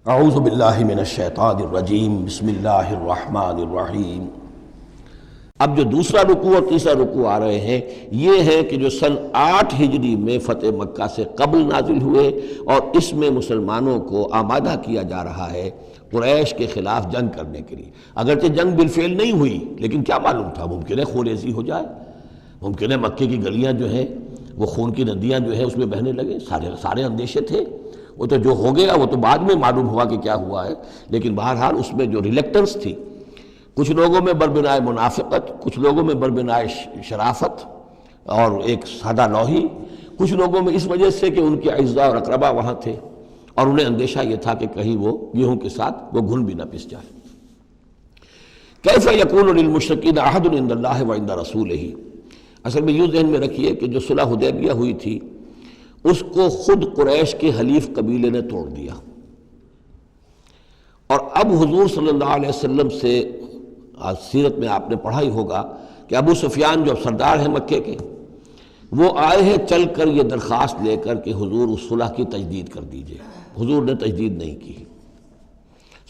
اعوذ باللہ من الشیطان الرجیم بسم اللہ الرحمن الرحیم۔ اب جو دوسرا رکوع اور تیسرا رکوع آ رہے ہیں یہ ہے کہ جو سن 8 ہجری میں فتح مکہ سے قبل نازل ہوئے اور اس میں مسلمانوں کو آمادہ کیا جا رہا ہے قریش کے خلاف جنگ کرنے کے لیے۔ اگرچہ جنگ بالفعل نہیں ہوئی لیکن کیا معلوم تھا، ممکن ہے خون ریزی ہو جائے، ممکن ہے مکے کی گلیاں جو ہیں وہ خون کی ندیاں جو ہیں اس میں بہنے لگے، سارے اندیشے تھے۔ وہ تو جو ہو گیا وہ تو بعد میں معلوم ہوا کہ کیا ہوا ہے، لیکن بہرحال اس میں جو ریلیکٹنس تھی، کچھ لوگوں میں بربنائے منافقت، کچھ لوگوں میں بربنائے شرافت اور ایک سادہ لوحی، کچھ لوگوں میں اس وجہ سے کہ ان کے اعزاء اور اقربا وہاں تھے اور انہیں اندیشہ یہ تھا کہ کہیں وہ گیہوں کے ساتھ وہ گھن بھی نہ پس جائے۔ کیف یکون للمشرکین عہد عند اللہ وعند رسولہ، اصل میں یوں ذہن میں رکھیے کہ جو صلح حدیبیہ ہوئی تھی اس کو خود قریش کے حلیف قبیلے نے توڑ دیا، اور اب حضور صلی اللہ علیہ وسلم سے سیرت میں آپ نے پڑھا ہی ہوگا کہ ابو سفیان جو سردار ہیں مکے کے، وہ آئے ہیں چل کر یہ درخواست لے کر کہ حضور اس صلح کی تجدید کر دیجئے۔ حضور نے تجدید نہیں کی،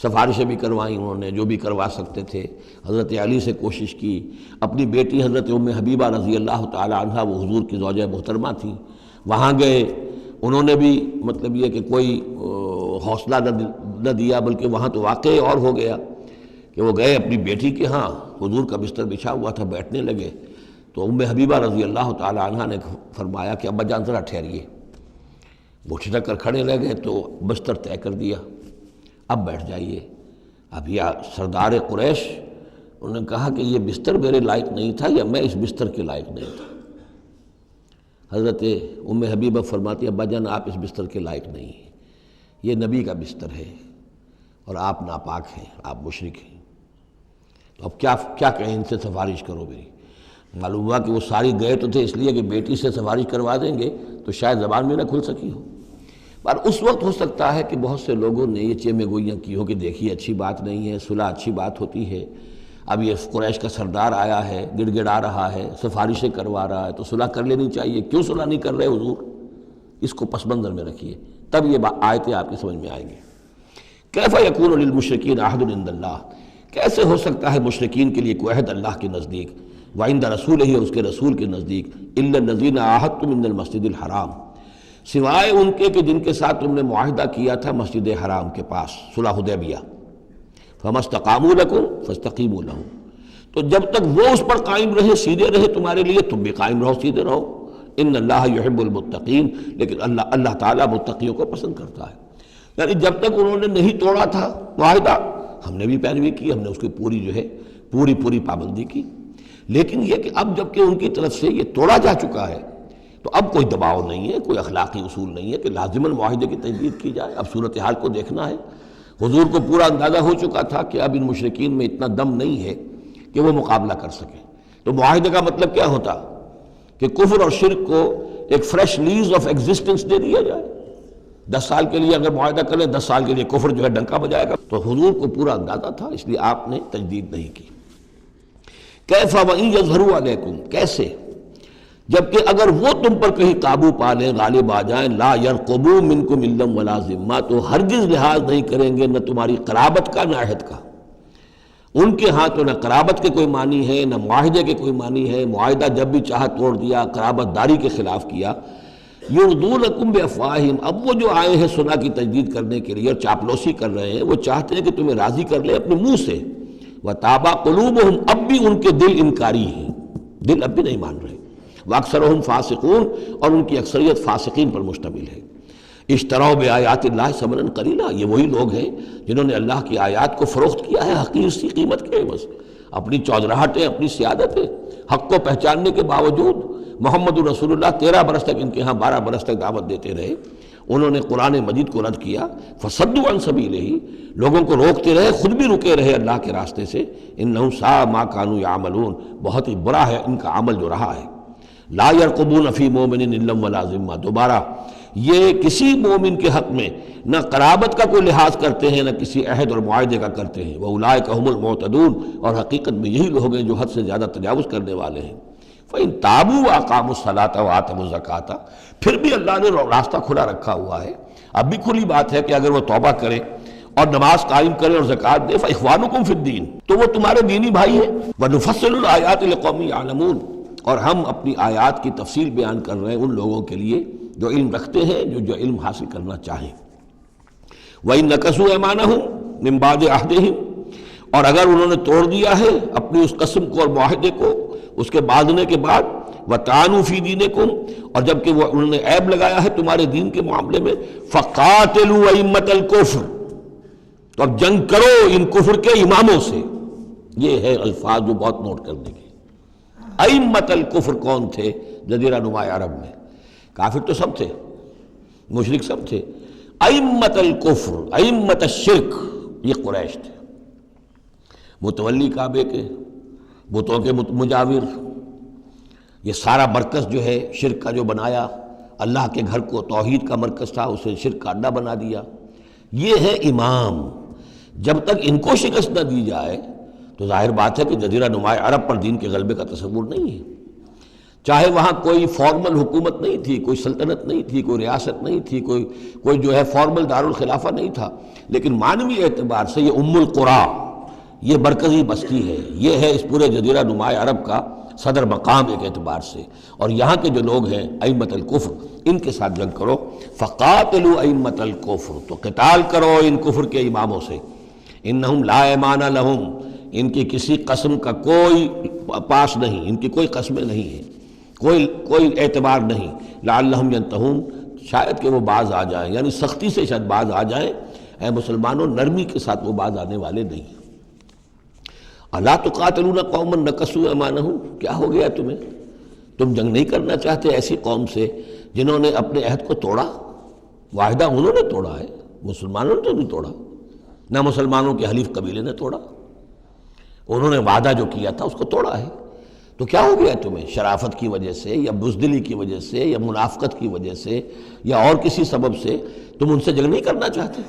سفارشیں بھی کروائیں انہوں نے جو بھی کروا سکتے تھے، حضرت علی سے کوشش کی، اپنی بیٹی حضرت ام حبیبہ رضی اللہ تعالی عنہا وہ حضور کی زوجہ محترمہ تھی، وہاں گئے، انہوں نے بھی مطلب یہ کہ کوئی حوصلہ نہ دیا، بلکہ وہاں تو واقعی اور ہو گیا کہ وہ گئے اپنی بیٹی کے ہاں، حضور کا بستر بچھا ہوا تھا، بیٹھنے لگے تو ام حبیبہ رضی اللہ تعالی عنہا نے فرمایا کہ ابا جان ذرا ٹھہریے، وہ چھٹک کر کھڑے رہ گئے تو بستر طے کر دیا، اب بیٹھ جائیے۔ اب یہ سردار قریش، انہوں نے کہا کہ یہ بستر میرے لائق نہیں تھا یا میں اس بستر کے لائق نہیں تھا۔ حضرت ام حبیبہ فرماتی ابا جان آپ اس بستر کے لائق نہیں ہیں، یہ نبی کا بستر ہے اور آپ ناپاک ہیں، آپ مشرک ہیں، تو اب کیا کہیں، ان سے سفارش کرو میری۔ معلوم ہوا کہ وہ ساری گئے تو تھے اس لیے کہ بیٹی سے سفارش کروا دیں گے تو شاید زبان میں نہ کھل سکی ہو، پر اس وقت ہو سکتا ہے کہ بہت سے لوگوں نے یہ چیمے گوئیاں کی ہو کہ دیکھیے اچھی بات نہیں ہے، صلح اچھی بات ہوتی ہے، اب یہ قریش کا سردار آیا ہے، گڑ گڑا رہا ہے، سفارشیں کروا رہا ہے، تو صلح کر لینی چاہیے، کیوں صلح نہیں کر رہے حضور؟ اس کو پس منظر میں رکھیے، تب یہ آیتیں آپ کی سمجھ میں آئیں گی۔ کیف یکون للمشرکین عہد عند اللہ، کیسے ہو سکتا ہے مشرکین کے لیے کوئی عہد اللہ کے نزدیک، وعند رسولہ اور اس کے رسول کے نزدیک، الا الذین عاہدتم من المسجد الحرام، سوائے ان کے کہ جن کے ساتھ تم نے معاہدہ کیا تھا مسجد حرام کے پاس، صلح حدیبیہ، فما استقاموا لکم فاستقیموا لہم، تو جب تک وہ اس پر قائم رہے، سیدھے رہے تمہارے لیے، تم بھی قائم رہو، سیدھے رہو۔ ان اللہ یحب المتقین، لیکن اللہ تعالیٰ متقیوں کو پسند کرتا ہے۔ یعنی جب تک انہوں نے نہیں توڑا تھا معاہدہ، ہم نے بھی پیروی کی، ہم نے اس کی پوری جو ہے پوری پابندی کی، لیکن یہ کہ اب جب کہ ان کی طرف سے یہ توڑا جا چکا ہے تو اب کوئی دباؤ نہیں ہے، کوئی اخلاقی اصول نہیں ہے کہ لازماً معاہدے کی تجدید کی جائے۔ اب صورتحال کو دیکھنا ہے، حضور کو پورا اندازہ ہو چکا تھا کہ اب ان مشرکین میں اتنا دم نہیں ہے کہ وہ مقابلہ کر سکیں، تو معاہدے کا مطلب کیا ہوتا کہ کفر اور شرک کو ایک فریش لیز آف ایگزسٹنس دے دیا جائے۔ 10 سال کے لیے اگر معاہدہ کریں، 10 سال کے لیے کفر جو ہے ڈنکا بجائے گا، تو حضور کو پورا اندازہ تھا، اس لیے آپ نے تجدید نہیں کی۔ کیف وَإِن يَظْهَرُوا عَلَيْكُمْ، کیسے جبکہ اگر وہ تم پر کہیں قابو پا لیں، غالب آ جائیں، لا يرقبوا منکم الا ولا ذمہ، تو ہرگز لحاظ نہیں کریں گے نہ تمہاری قرابت کا نہ عہد کا۔ ان کے ہاں تو نہ قرابت کے کوئی معنی ہے نہ معاہدے کے کوئی معنی ہے، معاہدہ جب بھی چاہا توڑ دیا، قرابت داری کے خلاف کیا۔ یرضونکم بافواہہم، اب وہ جو آئے ہیں صلح کی تجدید کرنے کے لیے اور چاپلوسی کر رہے ہیں، وہ چاہتے ہیں کہ تمہیں راضی کر لیں اپنے منہ سے، وتابا قلوبہم، اب بھی ان کے دل انکاری ہیں، دل اب بھی نہیں مان رہے، واکثرہم فاسقون، اور ان کی اکثریت فاسقین پر مشتمل ہے۔ اشتروا بآیات اللہ ثمنا قلیلا، یہ وہی لوگ ہیں جنہوں نے اللہ کی آیات کو فروخت کیا ہے حقیر سی قیمت کے عوض، اپنی چودراہٹیں، اپنی سیادتیں، حق کو پہچاننے کے باوجود۔ محمد رسول اللہ 13 برس تک ان کے ہاں 12 برس تک دعوت دیتے رہے، انہوں نے قرآن مجید کو رد کیا، فصدوا عن سبیلہ، لوگوں کو روکتے رہے، خود بھی رکے رہے اللہ کے راستے سے۔ انہم ساء ما کانوا یعملون، بہت ہی برا ہے ان کا عمل جو رہا ہے۔ لا یرقبون فی مومن الا ولا ذمہ، دوبارہ یہ کسی مومن کے حق میں نہ قرابت کا کوئی لحاظ کرتے ہیں نہ کسی عہد اور معاہدے کا کرتے ہیں۔ وَأُولَٰئِکَ هُمُ الْمُعْتَدُونَ، اور حقیقت میں یہی لوگ ہیں جو حد سے زیادہ تجاوز کرنے والے ہیں۔ فَإِن تَابُوا وَأَقَامُوا الصَّلَاةَ وَآتَوُا الزَّكَاةَ، پھر بھی اللہ نے راستہ کھلا رکھا ہوا ہے، اب بھی کھلی بات ہے کہ اگر وہ توبہ کریں اور نماز قائم کریں اور زکوٰۃ دیں فاخوانکم فی الدین، تو وہ تمہارے دینی بھائی ہیں۔ ونفصل الآیات لقوم یعلمون، اور ہم اپنی آیات کی تفصیل بیان کر رہے ہیں ان لوگوں کے لیے جو علم رکھتے ہیں، جو علم حاصل کرنا چاہیں۔ وَإِن نَكَثُوا أَيْمَانَهُمْ مِن بَعْدِ عَهْدِهِمْ، اور اگر انہوں نے توڑ دیا ہے اپنی اس قسم کو اور معاہدے کو اس کے باندھنے کے بعد، وَطَعَنُوا فِي دِينِكُمْ، اور جبکہ وہ انہوں نے عیب لگایا ہے تمہارے دین کے معاملے میں، فَقَاتِلُوا أَئِمَّةَ الْكُفْرِ، تو اب جنگ کرو ان کفر کے اماموں سے۔ یہ ہے الفاظ جو بہت نوٹ کرنے کے۔ ائمۃ الکفر کون تھے جزیرہ نما عرب میں؟ کافر تو سب تھے، مشرک سب تھے۔ ائمۃ الکفر، ائمۃ الشرک، یہ قریش تھے، متولی کعبے کے، بتوں کے مجاور، یہ سارا مرکز جو ہے شرک کا جو بنایا، اللہ کے گھر کو توحید کا مرکز تھا اسے شرک کا اڈا بنا دیا۔ یہ ہے امام۔ جب تک ان کو شکست نہ دی جائے تو ظاہر بات ہے کہ جزیرہ نما عرب پر دین کے غلبے کا تصور نہیں ہے۔ چاہے وہاں کوئی فارمل حکومت نہیں تھی، کوئی سلطنت نہیں تھی، کوئی ریاست نہیں تھی، کوئی جو ہے فارمل دارالخلافہ نہیں تھا، لیکن معنوی اعتبار سے یہ ام القریٰ، یہ مرکزی بستی ہے، یہ ہے اس پورے جزیرہ نما عرب کا صدر مقام ایک اعتبار سے۔ اور یہاں کے جو لوگ ہیں ائمۃ الکفر، ان کے ساتھ جنگ کرو۔ فقاتلوا ائمۃ الکفر، تو قتال کرو ان کفر کے اماموں سے۔ انہم لا ایمان لہم، ان کی کسی قسم کا کوئی پاس نہیں، ان کی کوئی قسمیں نہیں ہیں، کوئی اعتبار نہیں۔ لعلہم ینتہون، شاید کہ وہ باز آ جائیں، یعنی سختی سے شاید باز آ جائیں۔ اے مسلمانوں، نرمی کے ساتھ وہ باز آنے والے نہیں ہیں۔ الا تقاتلون قوما نکثوا ایمانہم، کیا ہو گیا تمہیں؟ تم جنگ نہیں کرنا چاہتے ایسی قوم سے جنہوں نے اپنے عہد کو توڑا؟ معاہدہ انہوں نے توڑا ہے، مسلمانوں نے تو نہیں توڑا، نہ مسلمانوں کے حلیف قبیلے نے توڑا، انہوں نے وعدہ جو کیا تھا اس کو توڑا ہے۔ تو کیا ہو گیا تمہیں؟ شرافت کی وجہ سے یا بزدلی کی وجہ سے یا منافقت کی وجہ سے یا اور کسی سبب سے تم ان سے جنگ نہیں کرنا چاہتے؟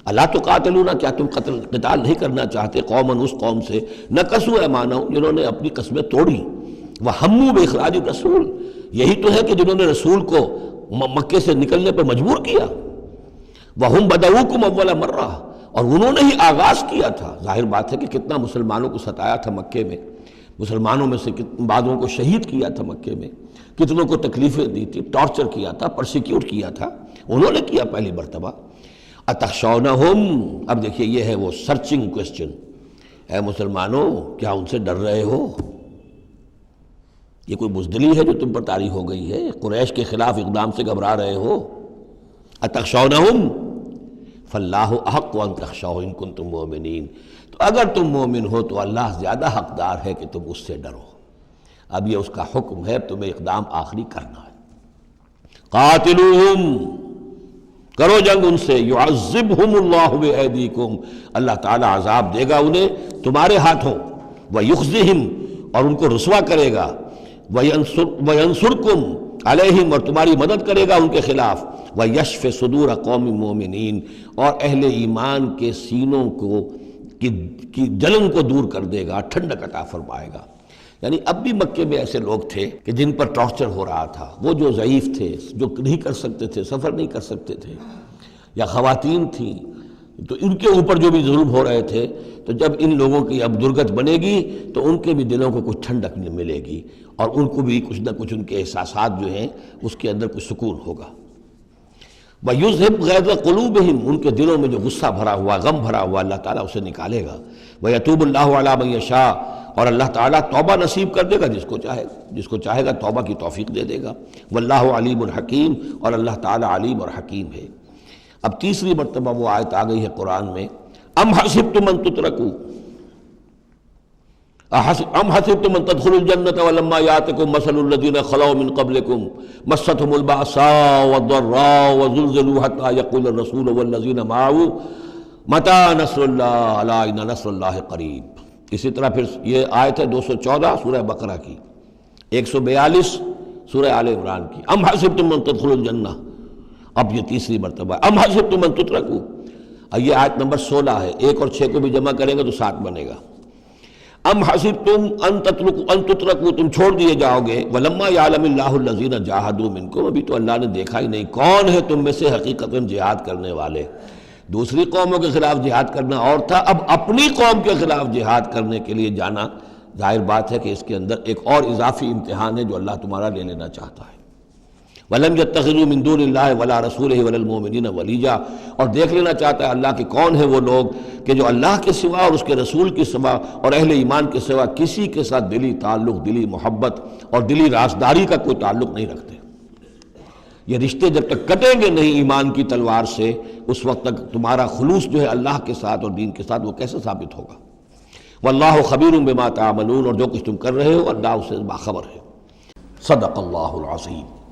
الا تقاتلون، کیا تم قتال نہیں کرنا چاہتے قوماً اس قوم سے نکثوا ایمانہم، جنہوں نے اپنی قسمیں توڑی، وہموا باخراج الرسول، یہی تو ہے کہ جنہوں نے رسول کو مکے سے نکلنے پر مجبور کیا، وہم بدؤکم اول مرہ، اور انہوں نے ہی آغاز کیا تھا۔ ظاہر بات ہے کہ کتنا مسلمانوں کو ستایا تھا مکے میں، مسلمانوں میں سے بعضوں کو شہید کیا تھا مکے میں، کتنوں کو تکلیفیں دی تھی، ٹارچر کیا تھا، پرسیکیوٹ کیا تھا، انہوں نے کیا پہلی مرتبہ۔ اتخشونہم، اب دیکھیے یہ ہے وہ سرچنگ کوسچن، اے مسلمانوں کیا ان سے ڈر رہے ہو؟ یہ کوئی بزدلی ہے جو تم پر طاری ہو گئی ہے؟ قریش کے خلاف اقدام سے گھبرا رہے ہو؟ اتخشونہم فاللہ احق ان تخشوہ ان کنتم مؤمنین، تو اگر تم مومن ہو تو اللہ زیادہ حقدار ہے کہ تم اس سے ڈرو۔ اب یہ اس کا حکم ہے، تمہیں اقدام آخری کرنا ہے۔ قاتلوہم، کرو جنگ ان سے، یعذبہم اللہ بایدیکم، اللہ تعالی عذاب دے گا انہیں تمہارے ہاتھوں، ویخزہم، اور ان کو رسوا کرے گا، وینصرکم علیہم، اور تمہاری مدد کرے گا ان کے خلاف، ویشف صدور قوم مومنین، اور اہل ایمان کے سینوں کو کی جلن کو دور کر دے گا، ٹھنڈک عطا فرمائے گا۔ یعنی اب بھی مکے میں ایسے لوگ تھے کہ جن پر ٹارچر ہو رہا تھا، وہ جو ضعیف تھے، جو نہیں کر سکتے تھے، سفر نہیں کر سکتے تھے، یا خواتین تھیں، تو ان کے اوپر جو بھی ظلم ہو رہے تھے، تو جب ان لوگوں کی اب درگت بنے گی تو ان کے بھی دلوں کو کچھ ٹھنڈک ملے گی، اور ان کو بھی کچھ نہ کچھ ان کے احساسات جو ہیں اس کے اندر کچھ سکون ہوگا۔ وَيُذْهِبْ غَيْظَ قُلُوبِهِمْ، ان کے دلوں میں جو غصہ بھرا ہوا، غم بھرا ہوا، اللہ تعالیٰ اسے نکالے گا۔ وَيَتُوبُ اللَّهُ عَلَىٰ مَن يَشَاءُ، اور اللہ تعالیٰ توبہ نصیب کر دے گا جس کو چاہے گا توبہ کی توفیق دے دے گا۔ وَاللَّهُ عَلِيمٌ حَكِيمٌ، اور اللہ تعالیٰ علیم اور حکیم ہے۔ اب تیسری مرتبہ وہ آیت آ گئی ہے قرآن میں، ام حسبتم ان تترکوا، ام حسبتم ان تدخلوا الجنة ولما يأتكم مثل الذين خلوا من قبلكم مستهم البأساء والضراء وزلزلوا حتى يقول الرسول والذين معه متى نصر الله الا ان نصر الله قریب۔ اسی طرح پھر یہ آیت ہے 214 سورہ بقرہ کی، 142 سورہ آل عمران کی، ام حسبتم ان تدخلوا الجنة، اب یہ تیسری مرتبہ ہے، ام حسبتم ان تترکوا، یہ آیت نمبر 16 ہے، 1 اور 6 کو بھی جمع کریں گے تو 7 بنے گا۔ ام حسبتم ان تترکوا، تم چھوڑ دیے جاؤ گے، ولما یعلم اللہ الذین جاہدوا منکم، ابھی تو اللہ نے دیکھا ہی نہیں کون ہے تم میں سے حقیقتاً جہاد کرنے والے، دوسری قوموں کے خلاف جہاد کرنا اور تھا، اب اپنی قوم کے خلاف جہاد کرنے کے لیے جانا، ظاہر بات ہے کہ اس کے اندر ایک اور اضافی امتحان ہے جو اللہ تمہارا لے لینا چاہتا ہے۔ وَلَمْ يَتَّخِذُوا مِن دُونِ اللَّهِ وَلَا رَسُولِهِ وَلَا الْمُؤْمِنِينَ وَلِيًّا، اور دیکھ لینا چاہتا ہے اللہ کہ کون ہیں وہ لوگ کہ جو اللہ کے سوا اور اس کے رسول کے سوا اور اہل ایمان کے سوا کسی کے ساتھ دلی تعلق، دلی محبت اور دلی رازداری کا کوئی تعلق نہیں رکھتے۔ یہ رشتے جب تک کٹیں گے نہیں ایمان کی تلوار سے، اس وقت تک تمہارا خلوص جو ہے اللہ کے ساتھ اور دین کے ساتھ وہ کیسے ثابت ہوگا؟ واللہ خبیر بما تعملون، اور جو کچھ تم کر رہے ہو اللہ اس سے باخبر ہے۔ صدق اللہ العظیم۔